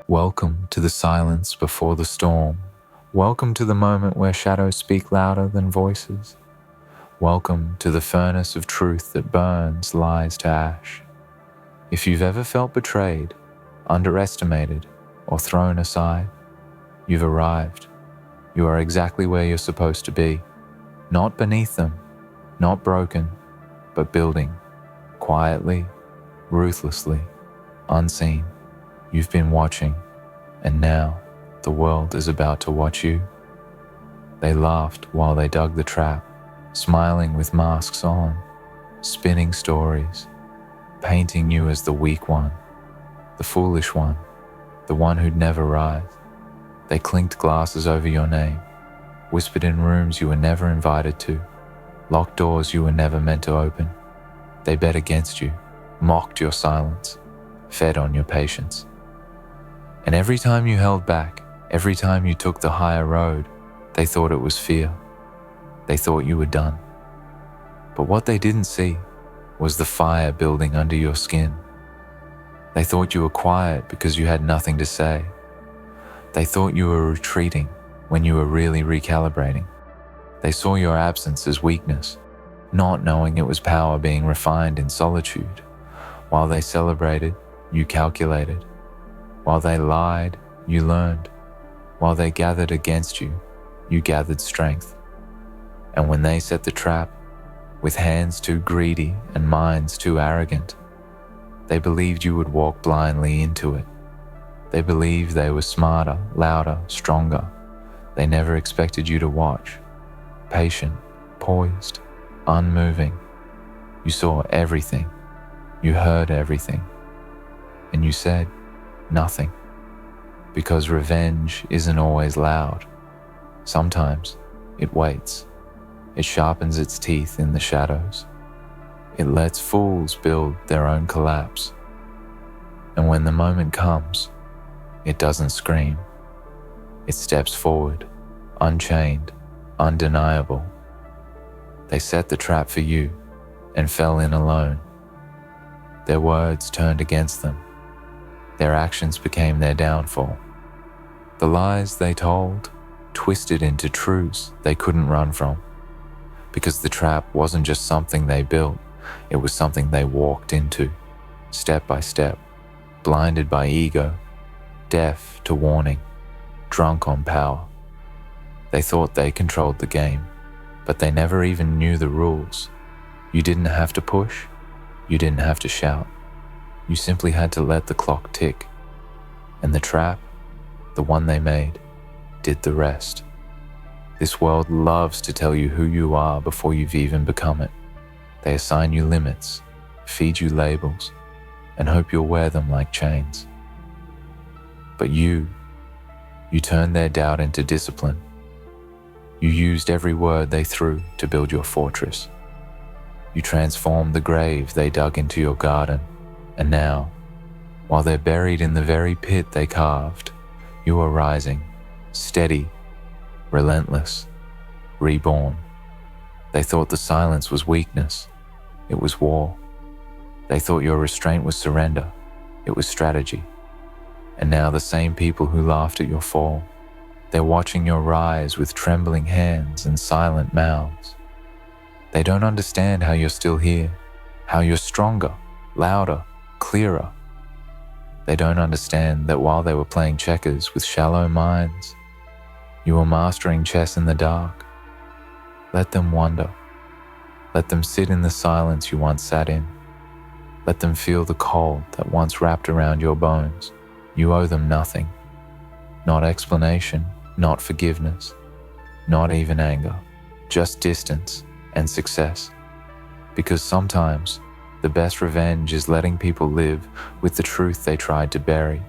Welcome to the silence before the storm. Welcome to the moment where shadows speak louder than voices. Welcome to the furnace of truth that burns lies to ash. If you've ever felt betrayed, underestimated, or thrown aside, you've arrived. You are exactly where you're supposed to be. Not beneath them, not broken, but building, quietly, ruthlessly, unseen. You've been watching, and now the world is about to watch you. They laughed while they dug the trap, smiling with masks on, spinning stories, painting you as the weak one, the foolish one, the one who'd never rise. They clinked glasses over your name, whispered in rooms you were never invited to, locked doors you were never meant to open. They bet against you, mocked your silence, fed on your patience. And every time you held back, every time you took the higher road, they thought it was fear. They thought you were done. But what they didn't see was the fire building under your skin. They thought you were quiet because you had nothing to say. They thought you were retreating when you were really recalibrating. They saw your absence as weakness, not knowing it was power being refined in solitude. While they celebrated, you calculated. While they lied, you learned. While they gathered against you, you gathered strength. And when they set the trap, with hands too greedy and minds too arrogant, they believed you would walk blindly into it. They believed they were smarter, louder, stronger. They never expected you to watch. Patient, poised, unmoving. You saw everything. You heard everything. And you said nothing. Because revenge isn't always loud. Sometimes it waits. It sharpens its teeth in the shadows. It lets fools build their own collapse. And when the moment comes, it doesn't scream. It steps forward, unchained, undeniable. They set the trap for you and fell in alone. Their words turned against them. Their actions became their downfall. The lies they told twisted into truths they couldn't run from. Because the trap wasn't just something they built, it was something they walked into, step by step, blinded by ego, deaf to warning, drunk on power. They thought they controlled the game, but they never even knew the rules. You didn't have to push, you didn't have to shout. You simply had to let the clock tick. And the trap, the one they made, did the rest. This world loves to tell you who you are before you've even become it. They assign you limits, feed you labels, and hope you'll wear them like chains. But you turned their doubt into discipline. You used every word they threw to build your fortress. You transformed the grave they dug into your garden. And now, while they're buried in the very pit they carved, you are rising, steady, relentless, reborn. They thought the silence was weakness. It was war. They thought your restraint was surrender. It was strategy. And now the same people who laughed at your fall, they're watching your rise with trembling hands and silent mouths. They don't understand how you're still here, how you're stronger, louder, clearer. They don't understand that while they were playing checkers with shallow minds, you were mastering chess in the dark. Let them wonder. Let them sit in the silence you once sat in. Let them feel the cold that once wrapped around your bones. You owe them nothing. Not explanation, not forgiveness, not even anger, just distance and success. Because sometimes the best revenge is letting people live with the truth they tried to bury.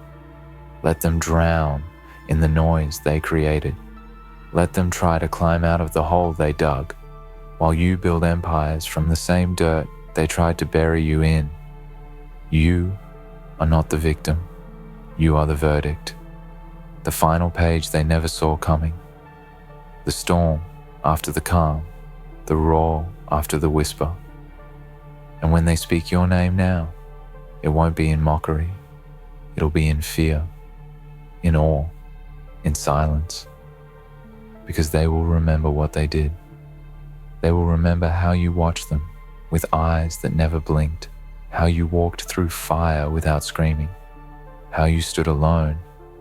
Let them drown in the noise they created. Let them try to climb out of the hole they dug, while you build empires from the same dirt they tried to bury you in. You are not the victim. You are the verdict. The final page they never saw coming. The storm after the calm, the roar after the whisper. And when they speak your name now, it won't be in mockery. It'll be in fear. in awe, in silence, because they will remember what they did. They will remember how you watched them with eyes that never blinked, how you walked through fire without screaming, how you stood alone,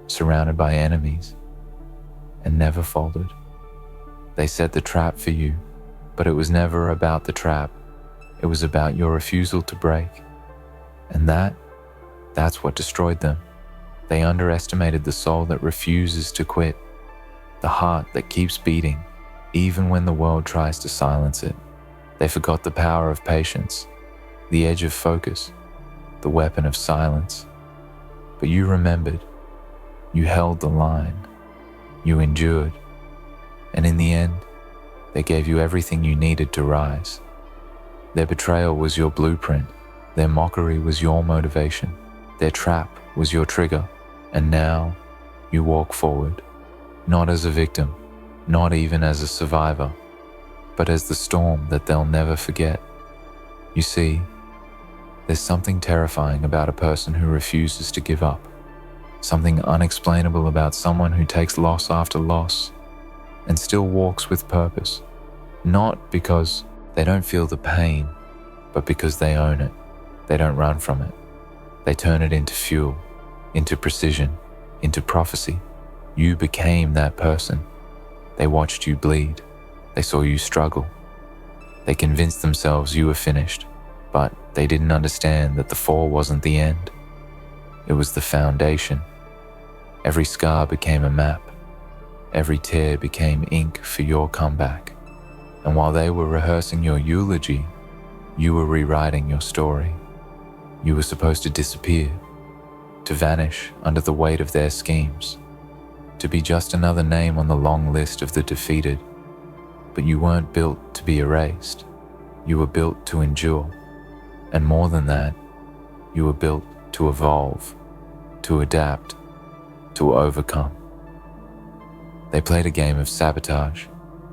surrounded by enemies, and never folded. They set the trap for you, but it was never about the trap. It was about your refusal to break. And that's what destroyed them. They underestimated the soul that refuses to quit, the heart that keeps beating, even when the world tries to silence it. They forgot the power of patience, the edge of focus, the weapon of silence. But you remembered, you held the line, you endured, and in the end, they gave you everything you needed to rise. Their betrayal was your blueprint, their mockery was your motivation, their trap was your trigger, and now you walk forward, not as a victim, not even as a survivor, but as the storm that they'll never forget. You see, there's something terrifying about a person who refuses to give up, something unexplainable about someone who takes loss after loss and still walks with purpose, not because they don't feel the pain, but because they own it. They don't run from it. They turn it into fuel, into precision, into prophecy. You became that person. They watched you bleed. They saw you struggle. They convinced themselves you were finished, but they didn't understand that the fall wasn't the end. It was the foundation. Every scar became a map. Every tear became ink for your comeback. And while they were rehearsing your eulogy, you were rewriting your story. You were supposed to disappear, to vanish under the weight of their schemes, to be just another name on the long list of the defeated. But you weren't built to be erased. You were built to endure. And more than that, you were built to evolve, to adapt, to overcome. They played a game of sabotage.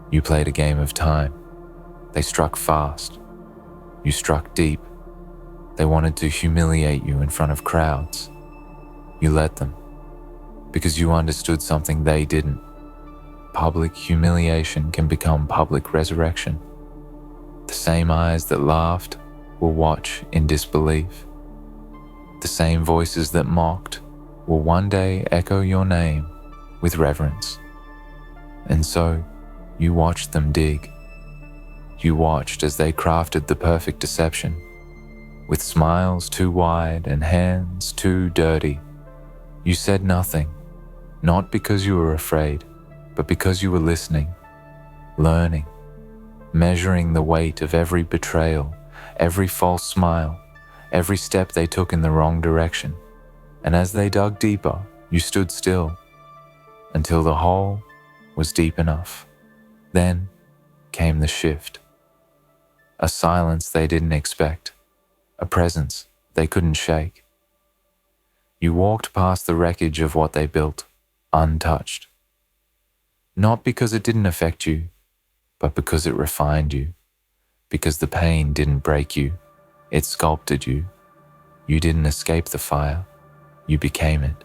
You played a game of time. They struck fast. You struck deep. They wanted to humiliate you in front of crowds. You let them, because you understood something they didn't. Public humiliation can become public resurrection. The same eyes that laughed will watch in disbelief. The same voices that mocked will one day echo your name with reverence. And so, you watched them dig. You watched as they crafted the perfect deception, with smiles too wide and hands too dirty. You said nothing, not because you were afraid, but because you were listening, learning, measuring the weight of every betrayal, every false smile, every step they took in the wrong direction. And as they dug deeper, you stood still, until the hole was deep enough. Then came the shift. A silence they didn't expect, a presence they couldn't shake. You walked past the wreckage of what they built, untouched. Not because it didn't affect you, but because it refined you. Because the pain didn't break you, it sculpted you. You didn't escape the fire, you became it.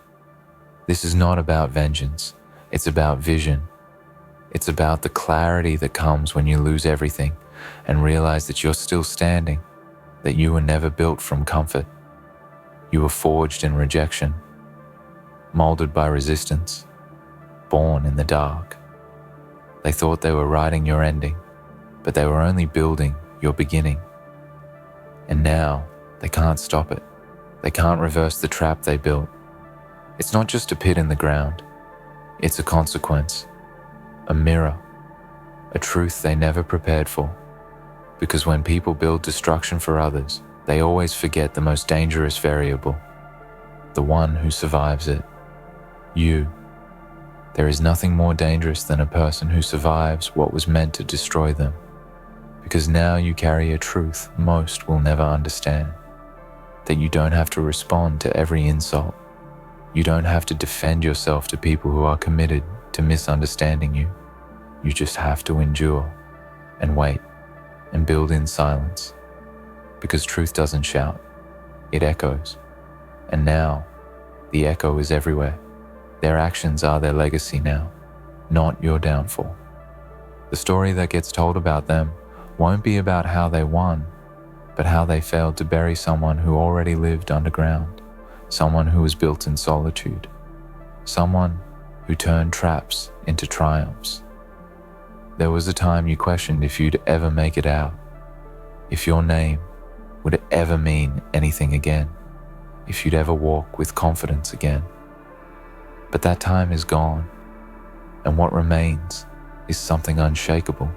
This is not about vengeance, it's about vision. It's about the clarity that comes when you lose everything and realize that you're still standing, that you were never built from comfort. You were forged in rejection, molded by resistance, born in the dark. They thought they were writing your ending, but they were only building your beginning. And now they can't stop it. They can't reverse the trap they built. It's not just a pit in the ground. It's a consequence, a mirror, a truth they never prepared for. Because when people build destruction for others, they always forget the most dangerous variable, the one who survives it, you. There is nothing more dangerous than a person who survives what was meant to destroy them, because now you carry a truth most will never understand, that you don't have to respond to every insult. You don't have to defend yourself to people who are committed to misunderstanding you. You just have to endure and wait and build in silence, because truth doesn't shout, it echoes. And now the echo is everywhere. Their actions are their legacy now, not your downfall. The story that gets told about them won't be about how they won, but how they failed to bury someone who already lived underground, someone who was built in solitude, someone who turned traps into triumphs. There was a time you questioned if you'd ever make it out, if your name would ever mean anything again, if you'd ever walk with confidence again. But that time is gone, and what remains is something unshakable.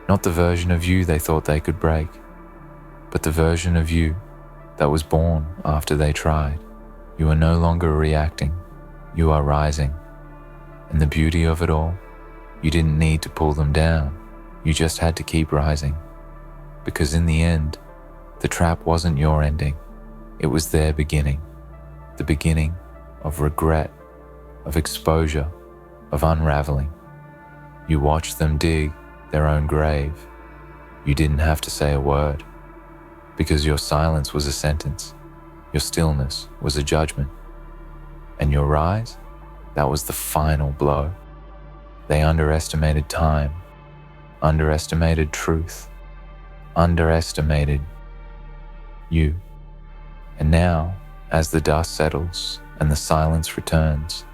Not the version of you they thought they could break, but the version of you that was born after they tried. You are no longer reacting, you are rising. And the beauty of it all, you didn't need to pull them down, you just had to keep rising. Because in the end, the trap wasn't your ending, it was their beginning. The beginning of regret, of exposure, of unraveling. You watched them dig their own grave. You didn't have to say a word, because your silence was a sentence, your stillness was a judgment, and your rise, that was the final blow. They underestimated time, underestimated truth, underestimated you. And now, as the dust settles and the silence returns,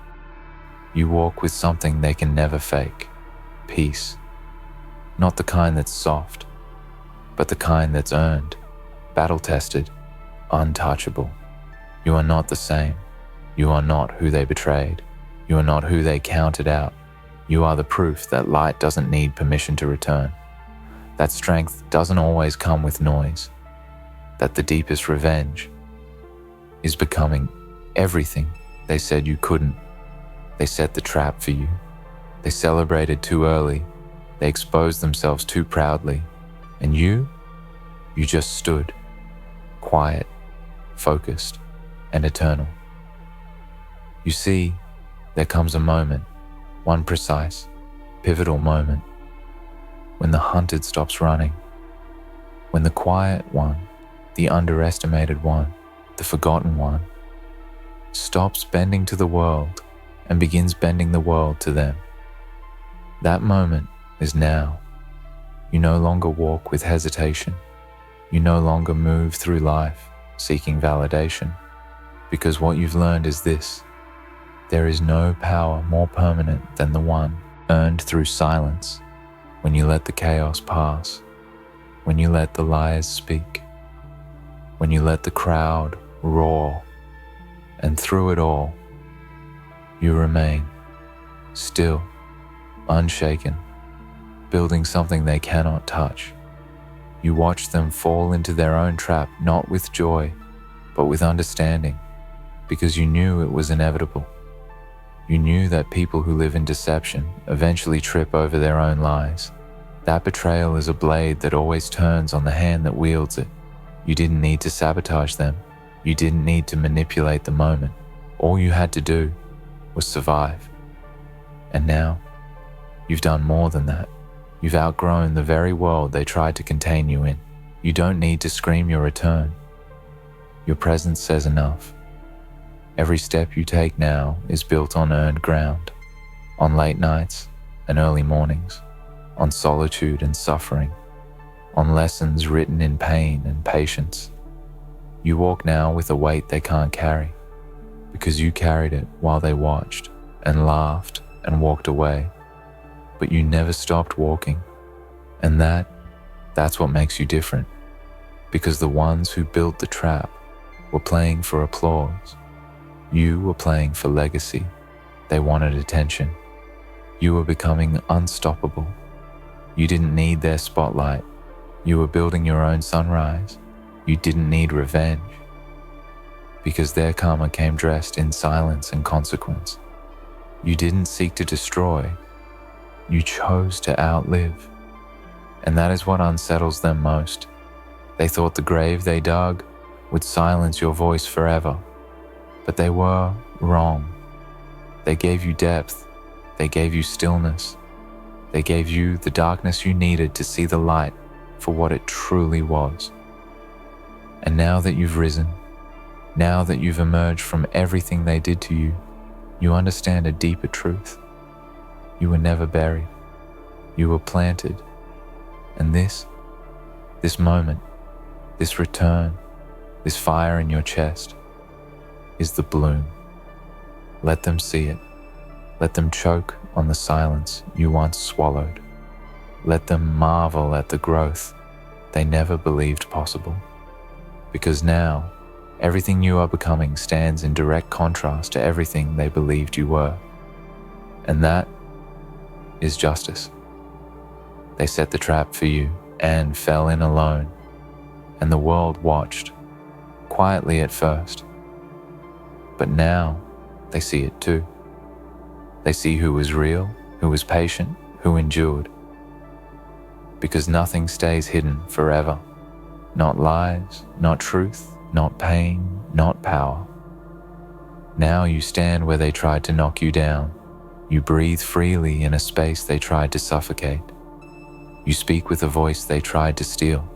you walk with something they can never fake, peace. Not the kind that's soft, but the kind that's earned, battle-tested, untouchable. You are not the same. You are not who they betrayed. You are not who they counted out. You are the proof that light doesn't need permission to return, that strength doesn't always come with noise, that the deepest revenge is becoming everything they said you couldn't. They set the trap for you. They celebrated too early. They exposed themselves too proudly. And you just stood, quiet, focused, and eternal. You see, there comes a moment, one precise, pivotal moment, when the hunted stops running, when the quiet one, the underestimated one, the forgotten one, stops bending to the world and begins bending the world to them. That moment is now. You no longer walk with hesitation. You no longer move through life seeking validation, because what you've learned is this: there is no power more permanent than the one earned through silence, when you let the chaos pass, when you let the liars speak, when you let the crowd roar, and through it all, you remain, still, unshaken, building something they cannot touch. You watch them fall into their own trap, not with joy, but with understanding, because you knew it was inevitable. You knew that people who live in deception eventually trip over their own lies. That betrayal is a blade that always turns on the hand that wields it. You didn't need to sabotage them. You didn't need to manipulate the moment. All you had to do was survive. And now, you've done more than that. You've outgrown the very world they tried to contain you in. You don't need to scream your return. Your presence says enough. Every step you take now is built on earned ground, on late nights and early mornings, on solitude and suffering, on lessons written in pain and patience. You walk now with a weight they can't carry, because you carried it while they watched and laughed and walked away. But you never stopped walking, and that's what makes you different, because the ones who built the trap were playing for applause. You were playing for legacy. They wanted attention. You were becoming unstoppable. You didn't need their spotlight. You were building your own sunrise. You didn't need revenge, because their karma came dressed in silence and consequence. You didn't seek to destroy. You chose to outlive. And that is what unsettles them most. They thought the grave they dug would silence your voice forever. But they were wrong. They gave you depth. They gave you stillness. They gave you the darkness you needed to see the light for what it truly was. And now that you've risen, now that you've emerged from everything they did to you, You understand a deeper truth. You were never buried. You were planted. And this moment, this return, this fire in your chest is the bloom. Let them see it. Let them choke on the silence you once swallowed. Let them marvel at the growth they never believed possible. Because now, everything you are becoming stands in direct contrast to everything they believed you were. And that is justice. They set the trap for you and fell in alone, and the world watched, quietly at first. But now they see it too. They see who was real, who was patient, who endured. Because nothing stays hidden forever. Not lies, not truth, not pain, not power. Now you stand where they tried to knock you down. You breathe freely in a space they tried to suffocate. You speak with a voice they tried to steal.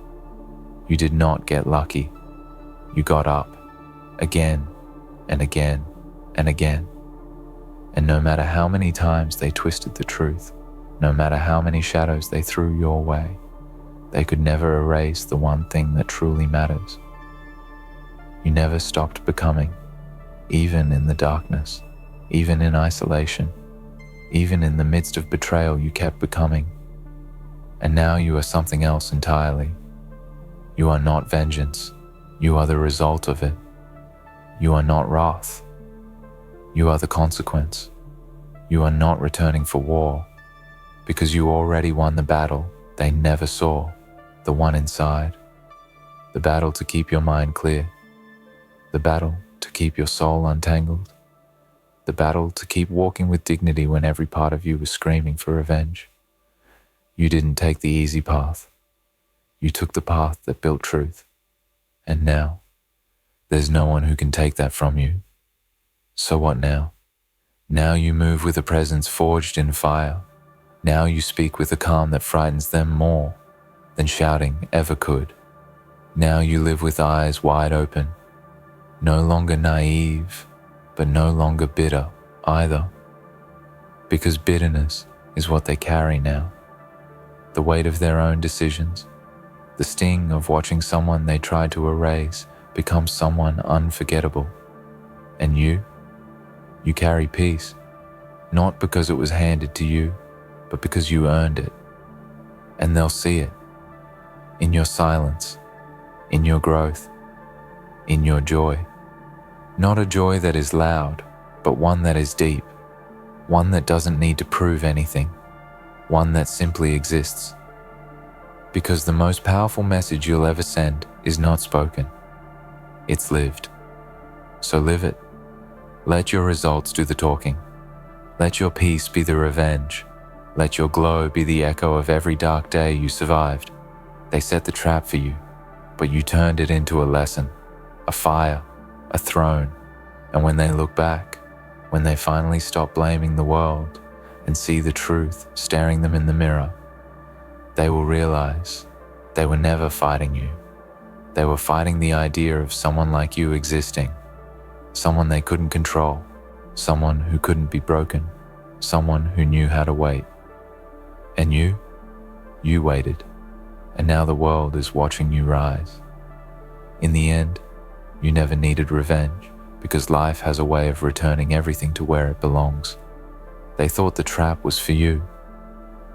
You did not get lucky. You got up, again and again and again. And no matter how many times they twisted the truth, no matter how many shadows they threw your way, they could never erase the one thing that truly matters. You never stopped becoming, even in the darkness, even in isolation, even in the midst of betrayal you kept becoming. And now you are something else entirely. You are not vengeance. You are the result of it. You are not wrath. You are the consequence. You are not returning for war, because you already won the battle they never saw, the one inside. The battle to keep your mind clear. The battle to keep your soul untangled. The battle to keep walking with dignity when every part of you was screaming for revenge. You didn't take the easy path. You took the path that built truth. And now, there's no one who can take that from you. So what now? Now you move with a presence forged in fire. Now you speak with a calm that frightens them more than shouting ever could. Now you live with eyes wide open, no longer naive, but no longer bitter either. Because bitterness is what they carry now. The weight of their own decisions, the sting of watching someone they tried to erase become someone unforgettable. And you carry peace, not because it was handed to you, but because you earned it. And they'll see it in your silence, in your growth, in your joy. Not a joy that is loud, but one that is deep, one that doesn't need to prove anything, one that simply exists. Because the most powerful message you'll ever send is not spoken, it's lived. So live it. Let your results do the talking. Let your peace be the revenge. Let your glow be the echo of every dark day you survived. They set the trap for you, but you turned it into a lesson, a fire, a throne. And when they look back, when they finally stop blaming the world and see the truth staring them in the mirror, they will realize they were never fighting you. They were fighting the idea of someone like you existing, someone they couldn't control, someone who couldn't be broken, someone who knew how to wait. And you waited, and now the world is watching you rise. In the end, you never needed revenge, because life has a way of returning everything to where it belongs. They thought the trap was for you,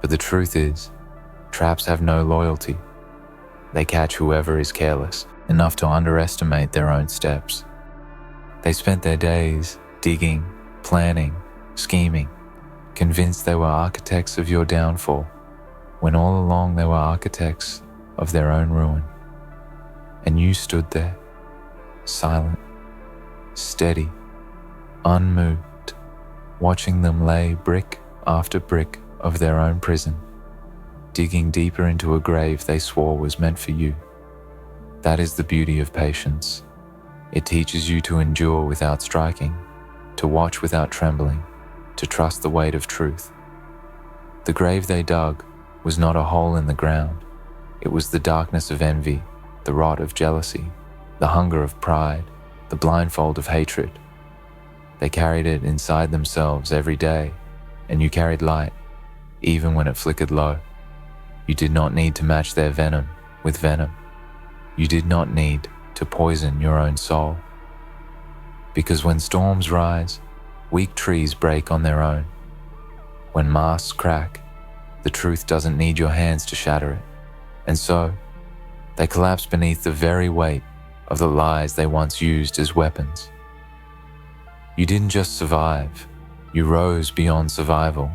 but the truth is, traps have no loyalty. They catch whoever is careless enough to underestimate their own steps. They spent their days digging, planning, scheming, convinced they were architects of your downfall, when all along they were architects of their own ruin. And you stood there, silent, steady, unmoved, watching them lay brick after brick of their own prison, digging deeper into a grave they swore was meant for you. That is the beauty of patience. It teaches you to endure without striking, to watch without trembling, to trust the weight of truth. The grave they dug was not a hole in the ground. It was the darkness of envy, the rot of jealousy, the hunger of pride, the blindfold of hatred. They carried it inside themselves every day, and you carried light, even when it flickered low. You did not need to match their venom with venom. You did not need to poison your own soul. Because when storms rise, weak trees break on their own. When masts crack, the truth doesn't need your hands to shatter it. And so, they collapse beneath the very weight of the lies they once used as weapons. You didn't just survive, you rose beyond survival.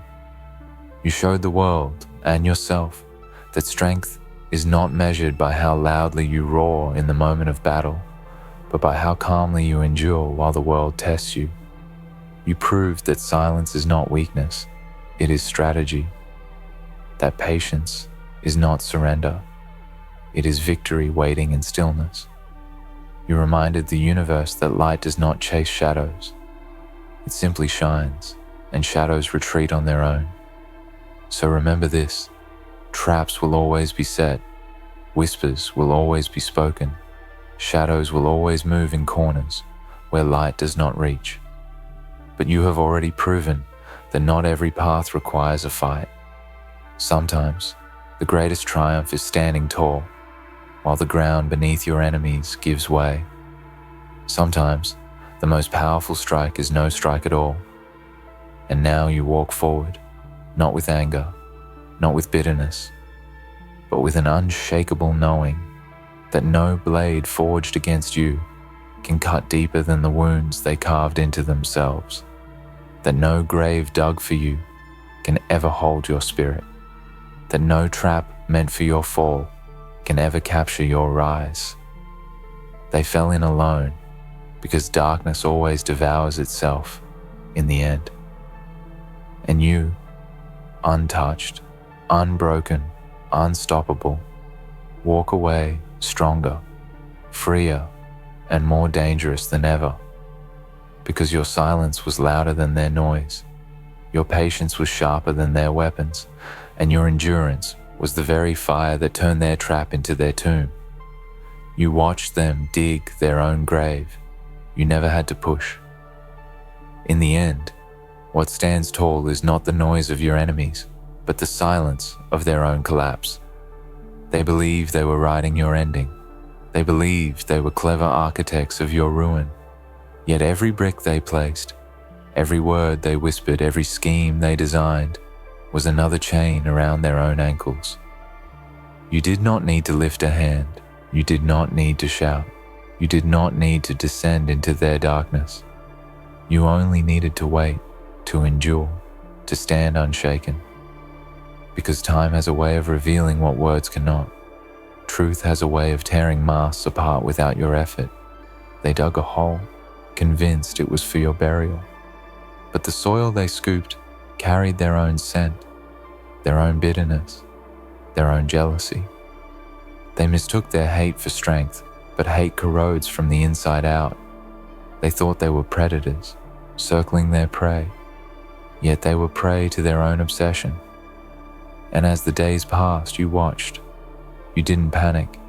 You showed the world and yourself that strength is not measured by how loudly you roar in the moment of battle, but by how calmly you endure while the world tests you. You proved that silence is not weakness, it is strategy. That patience is not surrender, it is victory waiting in stillness. You reminded the universe that light does not chase shadows. It simply shines, and shadows retreat on their own. So remember this, traps will always be set, whispers will always be spoken, shadows will always move in corners where light does not reach. But you have already proven that not every path requires a fight. Sometimes, the greatest triumph is standing tall, while the ground beneath your enemies gives way. Sometimes, the most powerful strike is no strike at all. And now you walk forward, not with anger, not with bitterness, but with an unshakable knowing that no blade forged against you can cut deeper than the wounds they carved into themselves, that no grave dug for you can ever hold your spirit, that no trap meant for your fall can ever capture your rise. They fell in alone because darkness always devours itself in the end. And you, untouched, unbroken, unstoppable, walk away stronger, freer, and more dangerous than ever, because your silence was louder than their noise, your patience was sharper than their weapons, and your endurance was the very fire that turned their trap into their tomb. You watched them dig their own grave. You never had to push. In the end, what stands tall is not the noise of your enemies, but the silence of their own collapse. They believed they were writing your ending. They believed they were clever architects of your ruin. Yet every brick they placed, every word they whispered, every scheme they designed, was another chain around their own ankles. You did not need to lift a hand. You did not need to shout. You did not need to descend into their darkness. You only needed to wait, to endure, to stand unshaken. Because time has a way of revealing what words cannot. Truth has a way of tearing masks apart without your effort. They dug a hole, convinced it was for your burial. But the soil they scooped carried their own scent, their own bitterness, their own jealousy. They mistook their hate for strength, but hate corrodes from the inside out. They thought they were predators, circling their prey, yet they were prey to their own obsession. And as the days passed, you watched. You didn't panic.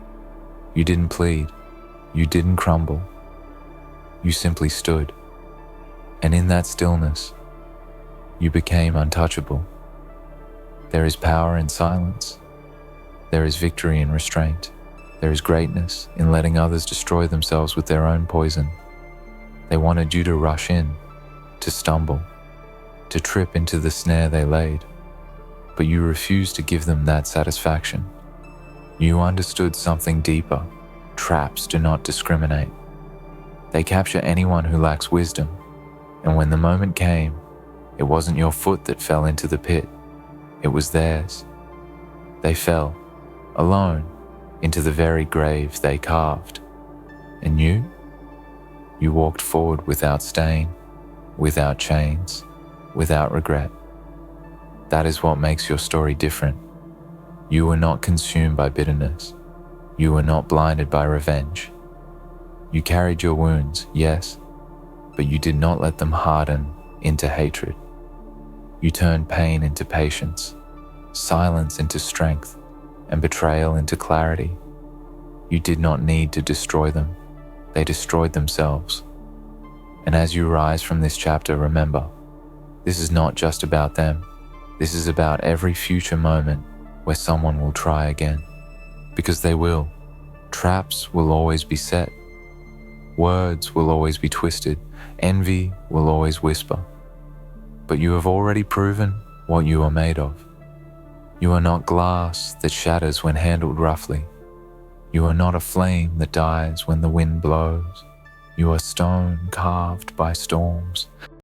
You didn't plead. You didn't crumble. You simply stood. And in that stillness, you became untouchable. There is power in silence. There is victory in restraint. There is greatness in letting others destroy themselves with their own poison. They wanted you to rush in, to stumble, to trip into the snare they laid, but you refused to give them that satisfaction. You understood something deeper. Traps do not discriminate. They capture anyone who lacks wisdom, and when the moment came, it wasn't your foot that fell into the pit, it was theirs. They fell, alone, into the very grave they carved. And you walked forward without stain, without chains, without regret. That is what makes your story different. You were not consumed by bitterness. You were not blinded by revenge. You carried your wounds, yes, but you did not let them harden into hatred. You turned pain into patience, silence into strength, and betrayal into clarity. You did not need to destroy them. They destroyed themselves. And as you rise from this chapter, remember, this is not just about them. This is about every future moment where someone will try again. Because they will. Traps will always be set. Words will always be twisted. Envy will always whisper. But you have already proven what you are made of. You are not glass that shatters when handled roughly. You are not a flame that dies when the wind blows. You are stone carved by storms.